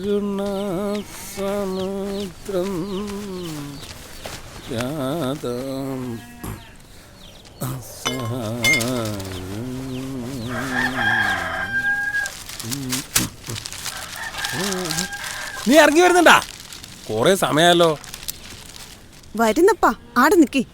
ഒഴുകുന്ന സമുദ്രം യാതം നീ ഇറങ്ങി വരുന്നുണ്ടാ? കൊറേ സമയമല്ലോ. വരുന്നപ്പാ, ആടെ നിക്കി.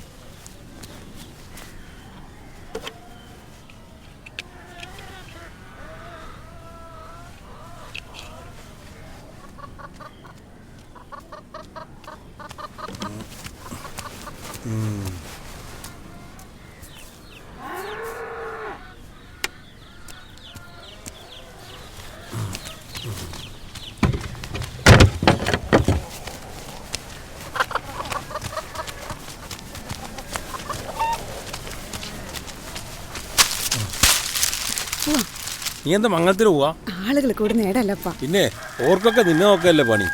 നീ എന്താ മംഗളത്തിന് പോവാ? ആളുകൾ കൂടെ നേടല്ലപ്പാ. പിന്നെ ഓർക്കൊക്കെ നിന്നെ നോക്കല്ലേ പണി.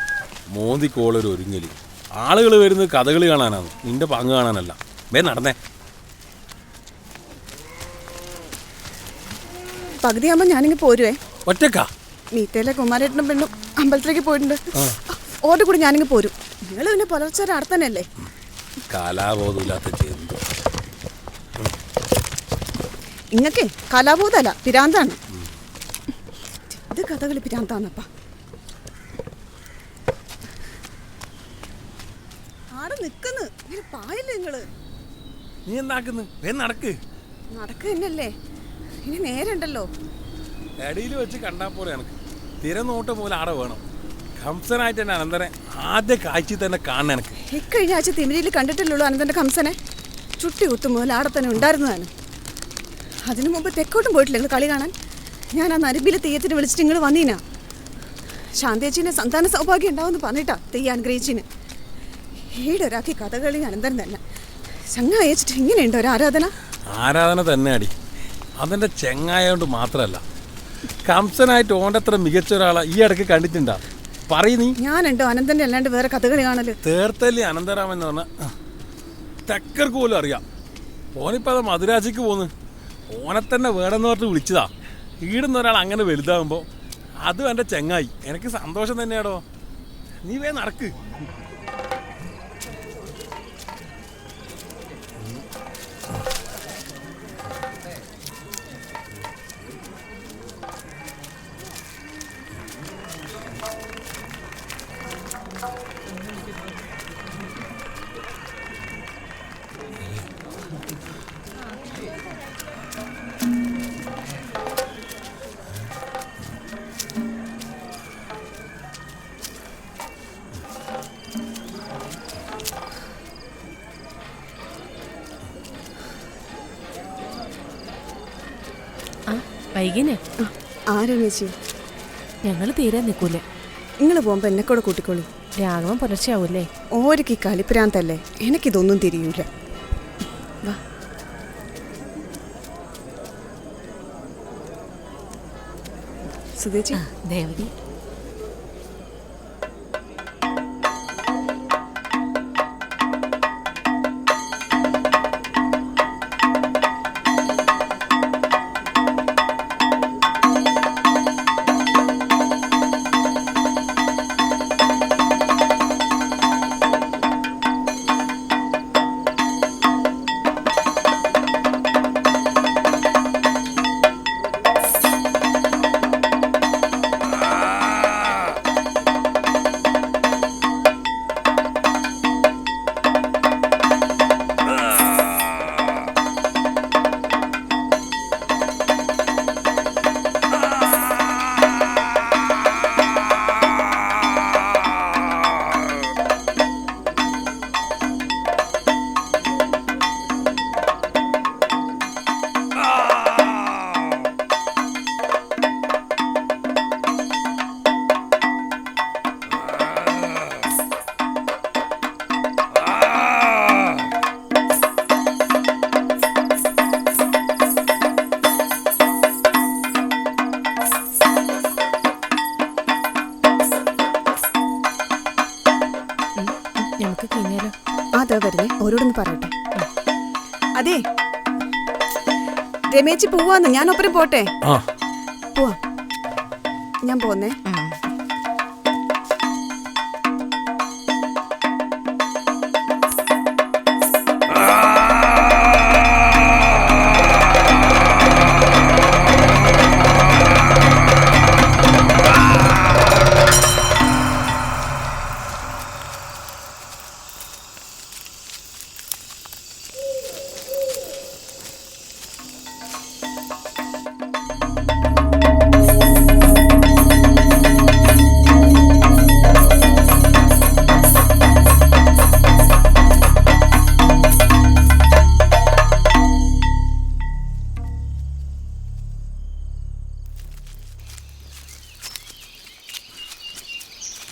മോന്തിക്കോളൊരു ഒരുങ്ങല്. ആളുകൾ വരുന്നത് കഥകളി കാണാനാണ്, നിന്റെ പങ്ക് കാണാനല്ല. നടന്നേ. പകുതിയാകുമ്പോ ഞാനിങ്ങ് പോരുവേ. ഒറ്റക്കാ? മീത്തയിലെ കുമാരേട്ടനും പെണ്ണും അമ്പലത്തിലേക്ക് പോയിട്ടുണ്ട്. ഓരുടെ കൂടെ ഞാനിങ്ങ് പോരും. നിങ്ങൾ പിന്നെ പുലർച്ചെ അടുത്തന്നെയല്ലേ? കലാബോധമില്ലാത്ത ചെന്തു. ഇങ്ങക്കേ കലാബോധല്ല, പിരാന്താണ്. ഇത് കഥകളി പിരാന്താന്നപ്പാ. ആടെ നിക്കുന്നു, ഇങ്ങനെ പായില്ലേ നിങ്ങള്? നീ എന്താക്കുന്നു? നടക്ക്. നടക്ക് തന്നെയല്ലേ, ഇനി നേരണ്ടല്ലോ. ഇടയിൽ വെച്ച് കണ്ടാ പോലെ എനിക്ക് തിരനോട്ട പോലെ ആടെ വേണം. കംസനായിട്ട് തന്നെ അനന്തനെ ആദ്യ കാഴ്ചയിൽ തന്നെ കാണണം. എനിക്ക് ഇക്കഴിഞ്ഞ ആഴ്ച തിമിരിയിൽ കണ്ടിട്ടില്ലുള്ളൂ അനന്തന്റെ കംസനെ. ചുട്ടി കുത്തും മുതൽ ആടെ തന്നെ ഉണ്ടായിരുന്നതാണ്. അതിനു മുമ്പ് തെക്കോട്ടും പോയിട്ടില്ല നിങ്ങൾ കളി കാണാൻ. ഞാൻ ആ നരമ്പിലെ തെയ്യത്തിന് വിളിച്ചിട്ട് നിങ്ങൾ വന്നീനാ. ശാന്തേച്ചിനെ സന്താന സൗഭാഗ്യം ഉണ്ടാവുമെന്ന് പറഞ്ഞിട്ടാ തെയ്യ അനുഗ്രഹിച്ചിന്. ഈടൊരാക്കി കഥകളി അനന്തൻ തന്നെ ചങ്ങായി അയച്ചിട്ട് ഇങ്ങനെയുണ്ടോ ഒരു ആരാധന? ആരാധന തന്നെ അടി. അതെന്റെ ചെങ്ങായോണ്ട് മാത്രല്ല, കംസനായിട്ട് ഓൻ്റെ അത്ര മികച്ച ഒരാളെ ഈ ഇടയ്ക്ക് കണ്ടിട്ടുണ്ടാ? പറയ നീ. ഞാനുണ്ടോ അനന്തന്റെ അല്ലാണ്ട് വേറെ കഥകളി കാണല്? തേർത്തല്ലി അനന്തരാമൻ എന്ന് പറഞ്ഞ തെക്കർക്ക് പോലും അറിയാം. ഓനിപ്പോ അത് മധുരാജിക്ക് പോന്ന്. ഓനെ തന്നെ വേണമെന്ന് പറഞ്ഞ് വിളിച്ചതാ. ഈടുന്ന ഒരാൾ അങ്ങനെ വലുതാകുമ്പോ അതും എൻ്റെ ചെങ്ങായി. എനിക്ക് സന്തോഷം തന്നെയാടോ. നീ നടക്ക്. വൈകിനെ ആരാ ചേച്ചി? ഞങ്ങൾ തീരെ നിൽക്കൂലേ. നിങ്ങൾ പോകുമ്പോ എന്നെ കൂടെ കൂട്ടിക്കോളൂ. രാഘവൻ പുലർച്ചയാവൂല്ലേ? ഓരക്ക് കളിപ്രാന്തല്ലേ, എനിക്കിതൊന്നും തിരിയൂല. വാ. സുധേച്ചി. ദേവതി. അതാ വരുന്നേ, ഓരോടൊന്ന് പറയട്ടെ. അതെ രമേച്ചി പോവാന്ന്, ഞാൻ ഒപ്പരം പോട്ടെ? പോവാ, ഞാൻ പോന്നേ.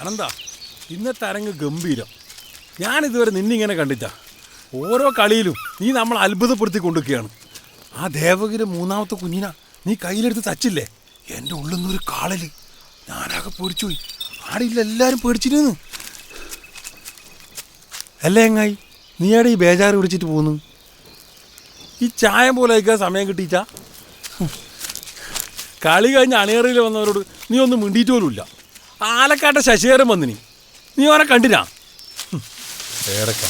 അനന്താ, ഇന്നത്തെ അരങ്ങ് ഗംഭീരം. ഞാനിതുവരെ നിന്നിങ്ങനെ കണ്ടിട്ട. ഓരോ കളിയിലും നീ നമ്മൾ അത്ഭുതപ്പെടുത്തി കൊണ്ടുവയ്ക്കുകയാണ്. ആ ദേവഗിരി മൂന്നാമത്തെ കുഞ്ഞിനാ നീ കയ്യിലെടുത്ത് തച്ചില്ലേ, എൻ്റെ ഉള്ളിൽ നിന്നൊരു കാളല്. ഞാനാകെ പേടിച്ചുപോയി. ആടില്ല, എല്ലാവരും പേടിച്ചിരുന്നു. അല്ലേ എങ്ങായി, നീയാടെ ഈ ബേജാറ് പിടിച്ചിട്ട് പോകുന്നു? ഈ ചായ പോലെ അയക്കാൻ സമയം കിട്ടിയിട്ടാ? കളി കഴിഞ്ഞ് അണിയറയിൽ വന്നവരോട് നീ ഒന്നും മിണ്ടിയിട്ട് പോലുമില്ല. ആലക്കാട്ടെ ശശിധരൻ വന്നിനി, നീ അവനെ കണ്ടിനാ? ഏടക്കാ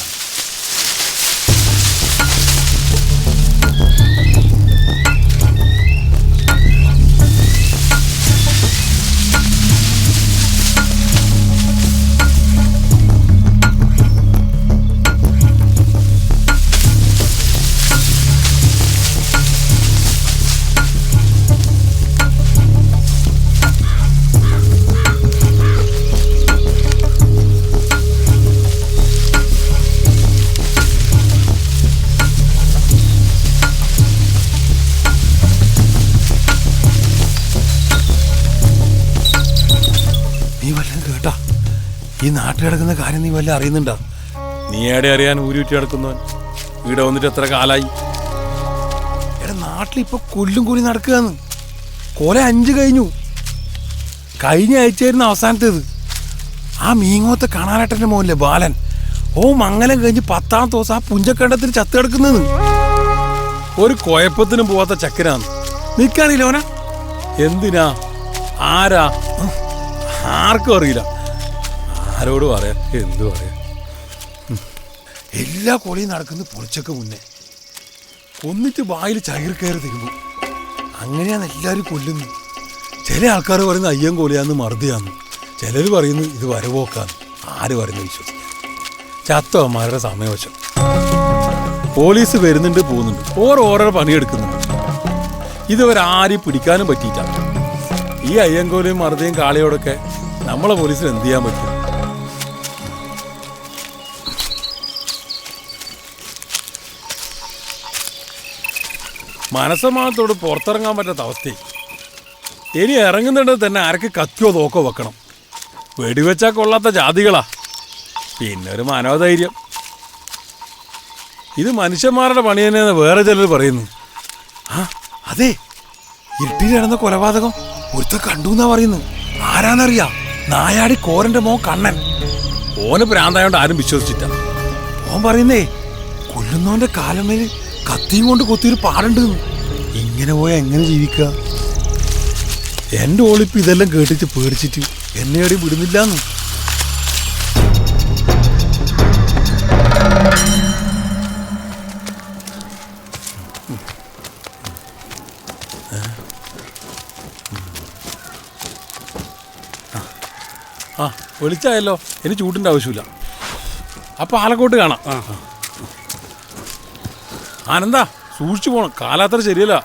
ഈ നാട്ടിൽ കിടക്കുന്ന കാര്യം നീ വല്ല അറിയുന്നുണ്ടോ? നീ എവിടെ അറിയാൻ ഊരുറ്റി കിടക്കുന്നവൻ ഇവിടെ വന്നിട്ട് എത്ര കാലായി? എടാ, നാട്ടിലിപ്പോ കൊല്ലും കൂലി നടക്കുകയെന്ന്. കൊല 5 കഴിഞ്ഞു. കഴിഞ്ഞ ആഴ്ചയായിരുന്നു അവസാനത്തേത്. ആ മീങ്ങോത്തെ കാണാനാട്ടെ മോനില്ലേ ബാലൻ, മംഗലം കഴിഞ്ഞ് 10ാമത്തെ ദിവസം ആ പുഞ്ചക്കണ്ടത്തിൽ ചത്ത് കിടക്കുന്നത്. ഒരു കുഴപ്പത്തിനും പോവാത്ത ചക്കനാന്ന്. നിൽക്കാനില്ല ഓന. എന്തിനാ? ആരാ? ആർക്കും അറിയില്ല. ആരോട് പറയാ? എന്തു പറയാ? എല്ലാ കൊലയും നടക്കുന്നത് പൊളിച്ചൊക്കെ മുന്നേ. കൊന്നിട്ട് വായിൽ ചകിർ കയറി തരുമ്പോൾ അങ്ങനെയാണ് എല്ലാവരും കൊല്ലുന്നു. ചില ആൾക്കാർ പറയുന്നത് അയ്യം കൊലയാന്ന് മറുതിയാന്ന്, ചിലർ പറയുന്നു ഇത് വരവോക്കാന്ന്. ആര് പറയുന്നത് വിശ്വസിക്കാൻ? ചത്തവന്മാരുടെ സമയവശം. പോലീസ് വരുന്നുണ്ട്, പോകുന്നുണ്ട്, ഓരോ പണിയെടുക്കുന്നുണ്ട്. ഇതുവരെ ആരെയും പിടിക്കാനും പറ്റിയിട്ടാണ്. ഈ അയ്യങ്കോലയും മറുതയും കാളിയോടൊക്കെ നമ്മളെ പോലീസിന് എന്ത് ചെയ്യാൻ പറ്റും? മനസ്സമാനത്തോട് പുറത്തിറങ്ങാൻ പറ്റാത്ത അവസ്ഥ. ഇനി ഇറങ്ങുന്നുണ്ടെങ്കിൽ തന്നെ ആർക്ക് കത്തിയോ തോക്കോ വെക്കണം. വെടിവെച്ചാൽ കൊള്ളാത്ത ജാതികളാ. പിന്നെ ഒരു മനോധൈര്യം. ഇത് മനുഷ്യന്മാരുടെ പണി തന്നെയെന്ന് വേറെ ചിലർ പറയുന്നു. അതെ, ഇരുട്ടിൽ നടന്ന കൊലപാതകം ഒരുത്ത കണ്ടു എന്നാ പറയുന്നു. ആരാന്നറിയാ? നായാടി കോരന്റെ മോൻ കണ്ണൻ. ഓന് പ്രാന്തായോണ്ട് ആരും വിശ്വസിച്ചിട്ട. ഓൻ പറയുന്നേ കൊല്ലുന്നവന്റെ കാലമേല് കത്തിയും കൊണ്ട് കൊത്തിയൊരു പാടുണ്ട്. ഇങ്ങനെ പോയാൽ എങ്ങനെ ജീവിക്കുക? എൻ്റെ ഓളിപ്പ് ഇതെല്ലാം കേട്ടിട്ട് പേടിച്ചിട്ട് എന്നെ എവിടെയും വിടുന്നില്ലാന്ന്. വിളിച്ചായല്ലോ, ഇനി ചൂട്ടിൻ്റെ ആവശ്യമില്ല. അപ്പം ആലക്കോട്ട് കാണാം. ആനന്ദാ, സൂക്ഷിച്ചു പോണം, കാലാത്ര ശരിയല്ല.